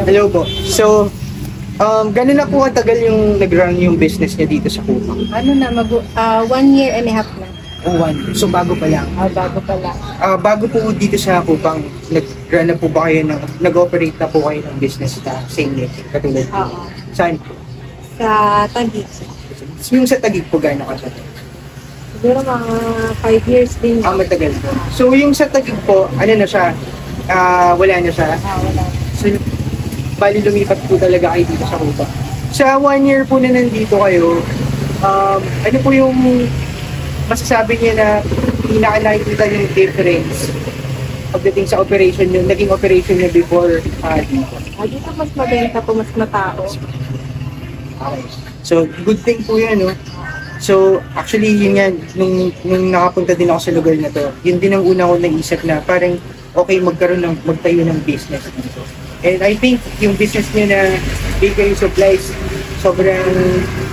Hello po. So, gano'n na po katagal yung nag-run yung business niya dito sa Kupang? Ano na, 1 year and a half na. Oh, 1. So, bago pa lang. Bago pa lang. Bago po dito sa Kupang, nag-run na po ba kayo nag-operate na po kayo ng business na same day? Katulad po. Oo. Saan po? Sa Taguig. Yung sa Taguig po, gano'n katagal? Siguro mga 5 years din. Matagal po. So, yung sa Taguig po, ano na siya? Wala na siya? Wala. So, bali lumipat po talaga kayo dito sa Kupang. Sa 1 year po na nandito kayo, ano po yung masasabi niya na nakikita yung difference pagdating sa operation nyo, naging operation nyo before dito? Dito mas mabenta po, mas matao. Okay. So, good thing po yun, no? So, actually, yun yan, nung nakapunta din ako sa lugar na to, yun din ang una ko naisip na parang okay magtayo ng business dito. And I think yung business nyo na bakery supplies, sobrang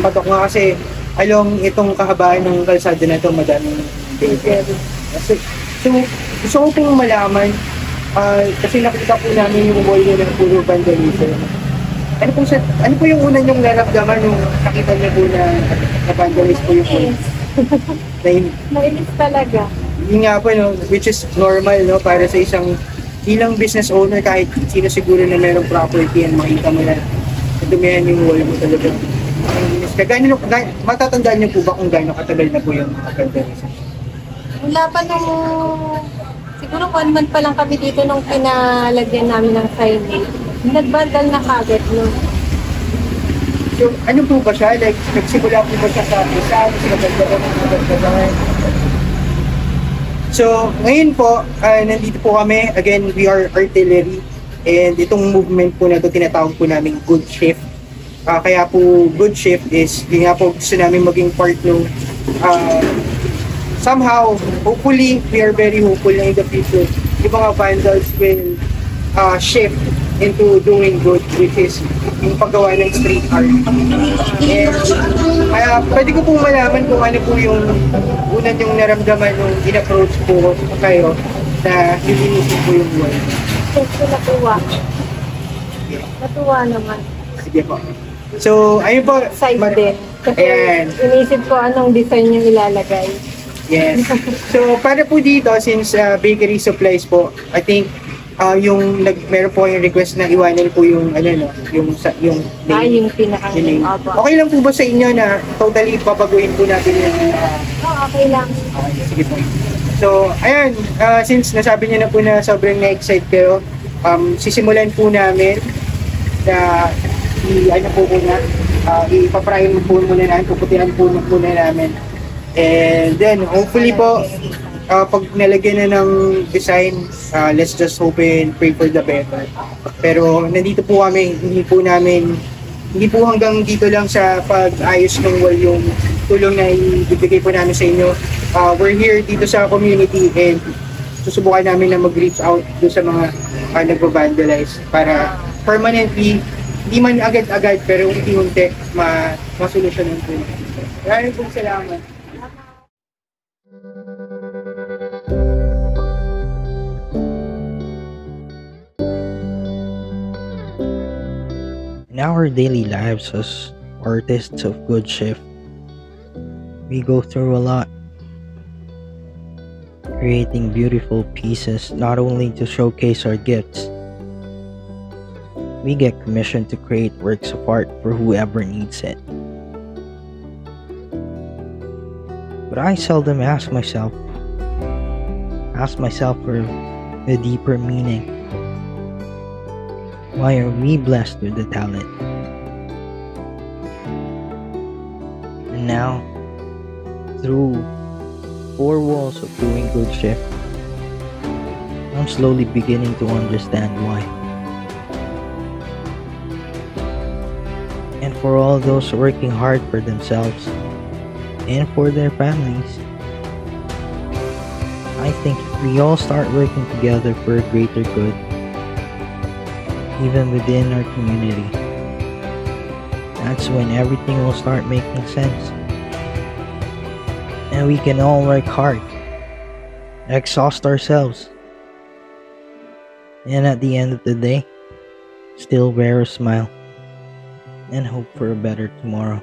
patok nga kasi along itong kahabaan ng kalsada na to, madaming bakery. So, gusto ko pong malaman, kasi nakita po namin yung wall nyo ng puro vandalism. Ano po yung una nyong naramdaman nung nakita niyo po na vandalism po yung wall? Nainis talaga. Yun nga po, no, which is normal, no, para sa isang bilang business owner, kahit sino siguro na merong property and makita mo na dumihan yung wall mo talaga. Matatandaan niyo po ba kung gano'ng katagal na po yung vandalism? Wala pa nung, siguro 1 month pa lang kami dito nung pinalagyan namin ng signage. Nagbandal na kagad, no? So, ano po ba siya? Like, nagsimula po ba siya sa isa? Nagbandalan? So, ngayon po, nandito po kami. Again, we are artillery. And itong movement po na ito, tinatawag po namin good shift. Kaya po, good shift is, yun nga po, gusto namin maging part ng somehow, hopefully, we are very hopeful na in the future, yung mga vandals will shift into doing good, which is yung paggawa ng street art. And kaya pwede ko pong malaman kung ano po yung unang yung naramdaman nung in-approach po kayo na lilinisin po yung wall. Kasi natuwa naman. Sige po. So, ayun po. Side din. Kasi ayan. inisip ko anong design yung ilalagay. Yes. So, para po dito, since bakery supplies po, I think meron po yung request na iwanan po yung yung name. Yung pinaka-name. Okay lang po ba sa inyo na totally babaguhin po natin yung okay lang. Okay, sige po. So, ayan, since nasabi niyo na po na sobrang na-excite kayo, sisimulan po namin na ipaprime po muna namin, puputihan po muna namin. And then, hopefully po, pag nalagyan na ng design, let's just hope and pray for the better. Pero nandito po kami, hindi po hanggang dito lang sa pag-ayos ng wall yung tulong na ibibigay po namin sa inyo. We're here dito sa community and susubukan namin na mag-reach out doon sa mga nagpo-vandalize para permanently, hindi man agad-agad pero unti-unti masolusyonan po. Maraming pong salamat. In our daily lives as artists of good shift, we go through a lot, creating beautiful pieces not only to showcase our gifts. We get commissioned to create works of art for whoever needs it. But I seldom ask myself for a deeper meaning. Why are we blessed with the talent? And now, through 4 walls of doing good shift, I'm slowly beginning to understand why. And for all those working hard for themselves and for their families, I think if we all start working together for a greater good, even within our community, that's when everything will start making sense. And we can all work hard, exhaust ourselves, and at the end of the day, Still wear a smile and hope for a better tomorrow.